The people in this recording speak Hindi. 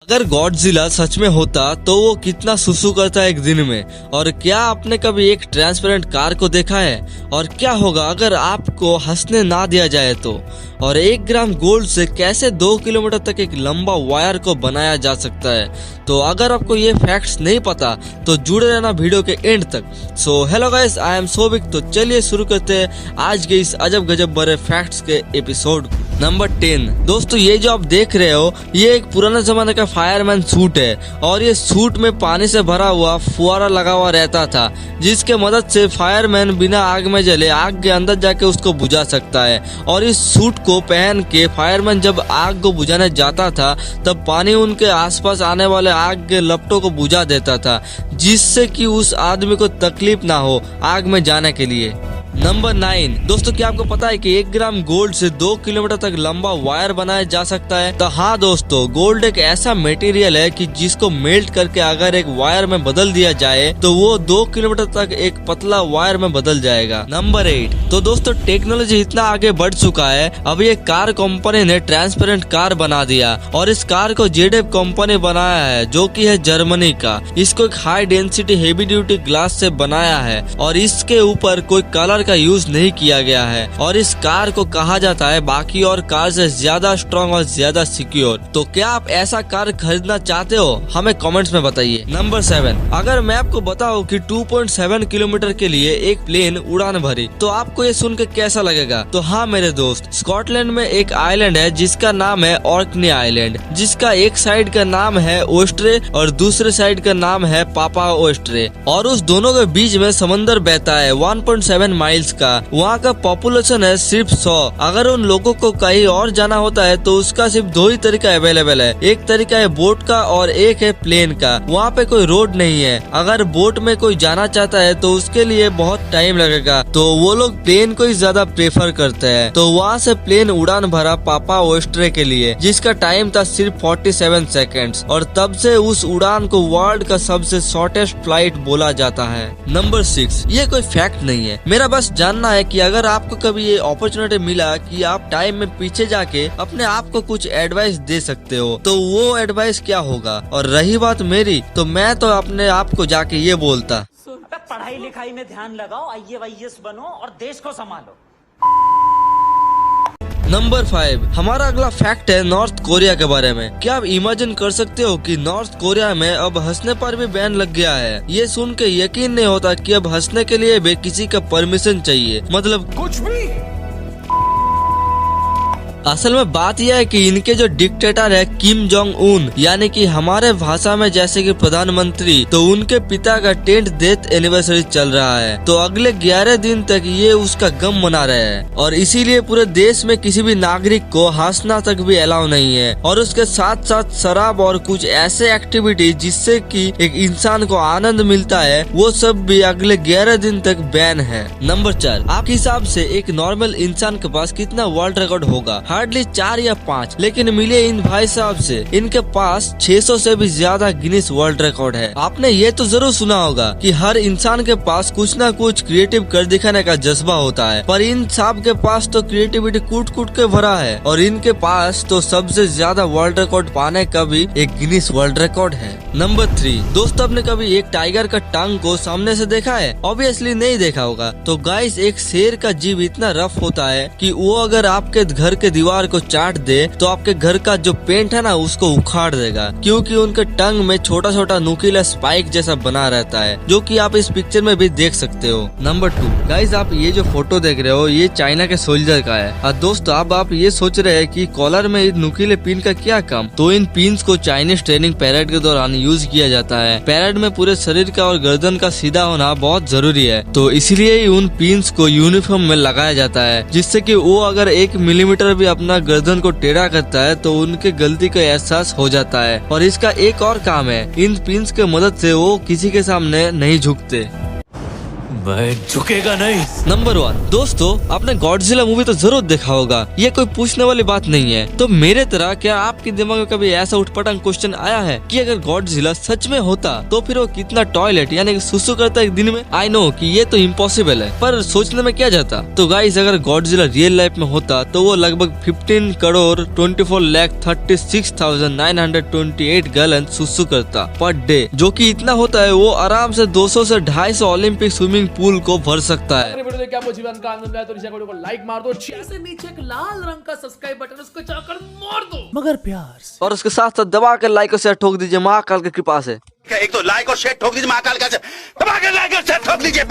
अगर गॉडजिला सच में होता तो वो कितना सुसु करता एक दिन में। और क्या आपने कभी एक ट्रांसपेरेंट कार को देखा है? और क्या होगा अगर आपको हंसने ना दिया जाए तो? और 1 ग्राम गोल्ड से कैसे 2 किलोमीटर तक एक लंबा वायर को बनाया जा सकता है? तो अगर आपको ये फैक्ट्स नहीं पता तो जुड़े रहना वीडियो के एंड तक। So hello guys, I am Sobik. तो चलिए शुरू करते हैं आज के इस अजब गजब भरे फैक्ट्स के एपिसोड। नंबर 10 दोस्तों, ये जो आप देख रहे हो ये एक पुराना जमाने का फायरमैन सूट है। और ये सूट में पानी से भरा हुआ फुवारा लगा हुआ रहता था, जिसके मदद से फायरमैन बिना आग में जले आग के अंदर जाके उसको बुझा सकता है। और इस सूट को पहन के फायरमैन जब आग को बुझाने जाता था तब पानी उनके आसपास आने वाले आग के लपटों को बुझा देता था, जिससे कि उस आदमी को तकलीफ ना हो आग में जाने के लिए। नंबर 9 दोस्तों, क्या आपको पता है कि 1 ग्राम गोल्ड से 2 किलोमीटर तक लंबा वायर बनाया जा सकता है? तो हाँ दोस्तों, गोल्ड एक ऐसा मटेरियल है कि जिसको मेल्ट करके अगर एक वायर में बदल दिया जाए तो वो 2 किलोमीटर तक एक पतला वायर में बदल जाएगा। नंबर 8 तो दोस्तों, टेक्नोलॉजी इतना आगे बढ़ चुका है, अब ये कार कंपनी ने ट्रांसपेरेंट कार बना दिया। और इस कार को जेडएफ कंपनी बनाया है, जो कि है जर्मनी का। इसको एक high density heavy duty glass से बनाया है और इसके ऊपर कोई कलर का यूज नहीं किया गया है। और इस कार को कहा जाता है बाकी और कार से ज्यादा स्ट्रॉन्ग और ज्यादा सिक्योर। तो क्या आप ऐसा कार खरीदना चाहते हो? हमें कमेंट्स में बताइए। नंबर 7 अगर मैं आपको बताऊं कि 2.7 किलोमीटर के लिए एक प्लेन उड़ान भरी तो आपको ये सुन के कैसा लगेगा? तो हाँ मेरे दोस्त, स्कॉटलैंड में एक आइलैंड है जिसका नाम है ऑर्कनी आइलैंड, जिसका एक साइड का नाम है ओस्ट्रे और दूसरे साइड का नाम है पापा ओस्ट्रे। और उस दोनों के बीच में समंदर बहता है 1.7 माइल्स का। वहाँ का पॉपुलेशन है सिर्फ 100। अगर उन लोगों को कहीं और जाना होता है तो उसका सिर्फ 2 ही तरीका अवेलेबल है, एक तरीका है बोट का और एक है प्लेन का। वहाँ पे कोई रोड नहीं है। अगर बोट में कोई जाना चाहता है तो उसके लिए बहुत टाइम लगेगा, तो वो लोग प्लेन को ही ज्यादा प्रेफर करते हैं। तो वहाँ से प्लेन उड़ान भरा पापा ओस्ट्रे के लिए, जिसका टाइम था सिर्फ 47 सेकेंड्स। और तब से उस उड़ान को वर्ल्ड का सबसे शॉर्टेस्ट फ्लाइट बोला जाता है। नंबर 6 ये कोई फैक्ट नहीं है, मेरा बस जानना है कि अगर आपको कभी ये अपॉर्चुनिटी मिला कि आप टाइम में पीछे जाके अपने आप को कुछ एडवाइस दे सकते हो तो वो एडवाइस क्या होगा? और रही बात मेरी, तो मैं तो अपने आप को जाके ये बोलता, पढ़ाई लिखाई में ध्यान लगाओ, IAS बनो और देश को संभालो। नंबर 5 हमारा अगला फैक्ट है नॉर्थ कोरिया के बारे में। क्या आप इमेजिन कर सकते हो कि नॉर्थ कोरिया में अब हंसने पर भी बैन लग गया है? ये सुन के यकीन नहीं होता कि अब हंसने के लिए भी किसी का परमिशन चाहिए, मतलब कुछ भी। असल में बात यह है कि इनके जो डिक्टेटर है किम जोंग उन, यानी कि हमारे भाषा में जैसे कि प्रधानमंत्री, तो उनके पिता का 10th डेथ एनिवर्सरी चल रहा है। तो अगले 11 दिन तक ये उसका गम मना रहे हैं। और इसीलिए पूरे देश में किसी भी नागरिक को हंसना तक भी अलाउ नहीं है। और उसके साथ साथ शराब और कुछ ऐसे एक्टिविटी जिससे कि एक इंसान को आनंद मिलता है, वो सब भी अगले 11 दिन तक बैन है। नंबर 4 आपके हिसाब से एक नॉर्मल इंसान के पास कितना वर्ल्ड रिकॉर्ड होगा? हार्डली 4 या 5, लेकिन मिले इन भाई साहब से इनके पास 600 से भी ज्यादा गिनीज वर्ल्ड रिकॉर्ड है। आपने ये तो जरूर सुना होगा कि हर इंसान के पास कुछ ना कुछ क्रिएटिव कर दिखाने का जज्बा होता है, पर इन सब के पास तो क्रिएटिविटी कूट कूट के भरा है। और इनके पास तो सबसे ज्यादा वर्ल्ड रिकॉर्ड पाने का भी एक गिनीज वर्ल्ड रिकॉर्ड है। नंबर 3 दोस्तों, आपने कभी एक टाइगर का टांग को सामने से देखा है? ऑब्वियसली नहीं देखा होगा। तो गाइस, एक शेर का जीभ इतना रफ होता है कि वो अगर आपके घर के दीवार को चाट दे तो आपके घर का जो पेंट है ना उसको उखाड़ देगा, क्योंकि उनके टंग में छोटा छोटा नुकीला स्पाइक जैसा बना रहता है, जो कि आप इस पिक्चर में भी देख सकते हो। नंबर 2 गाइस, आप ये जो फोटो देख रहे हो ये चाइना के सोल्जर का है। और दोस्तों, अब आप ये सोच रहे हैं कि कॉलर में इन नुकीले पिन का क्या काम? तो इन पिन्स को चाइनीज ट्रेनिंग पैरेड के दौरान यूज किया जाता है। पैरेड में पूरे शरीर का और गर्दन का सीधा होना बहुत जरूरी है, तो इसलिए ही उन पिन्स को यूनिफॉर्म में लगाया जाता है, जिससे कि वो अगर 1 मिलीमीटर भी अपना गर्दन को टेढ़ा करता है तो उनके गलती का एहसास हो जाता है। और इसका एक और काम है, इन पिन्स के मदद से वो किसी के सामने नहीं झुकते। मैं झुकेगा नहीं। नंबर 1, दोस्तों आपने गॉडजिला मूवी तो जरूर देखा होगा, ये कोई पूछने वाली बात नहीं है। तो मेरे तरह क्या आपके दिमाग में कभी ऐसा उठपटांग क्वेश्चन आया है कि अगर गॉडजिला सच में होता तो फिर वो कितना टॉयलेट यानी कि सुसु करता एक दिन में? आई नो कि ये तो इम्पॉसिबल है, पर सोचने में क्या जाता। तो गाइस, अगर गॉडजिला रियल लाइफ में होता तो वो लगभग 15 करोड़ 24,36,928 गैलन सुसु करता पर डे, जो कि इतना होता है वो आराम से 200 से 250 ओलंपिक स्विमिंग पूल को भर सकता है। वीडियो देख के आपको जीवन का आनंद आया तो वीडियो को लाइक मार दो, जैसे नीचे एक लाल रंग का सब्सक्राइब बटन उसको जाकर मार दो, मगर प्यार से। और उसके साथ साथ दबा कर लाइक और शेयर ठोक दीजिए महाकाल की कृपा से। एक तो लाइक और शेयर ठोक दीजिए महाकाल का से, दबा के लाइक और शेयर ठोक दीजिए।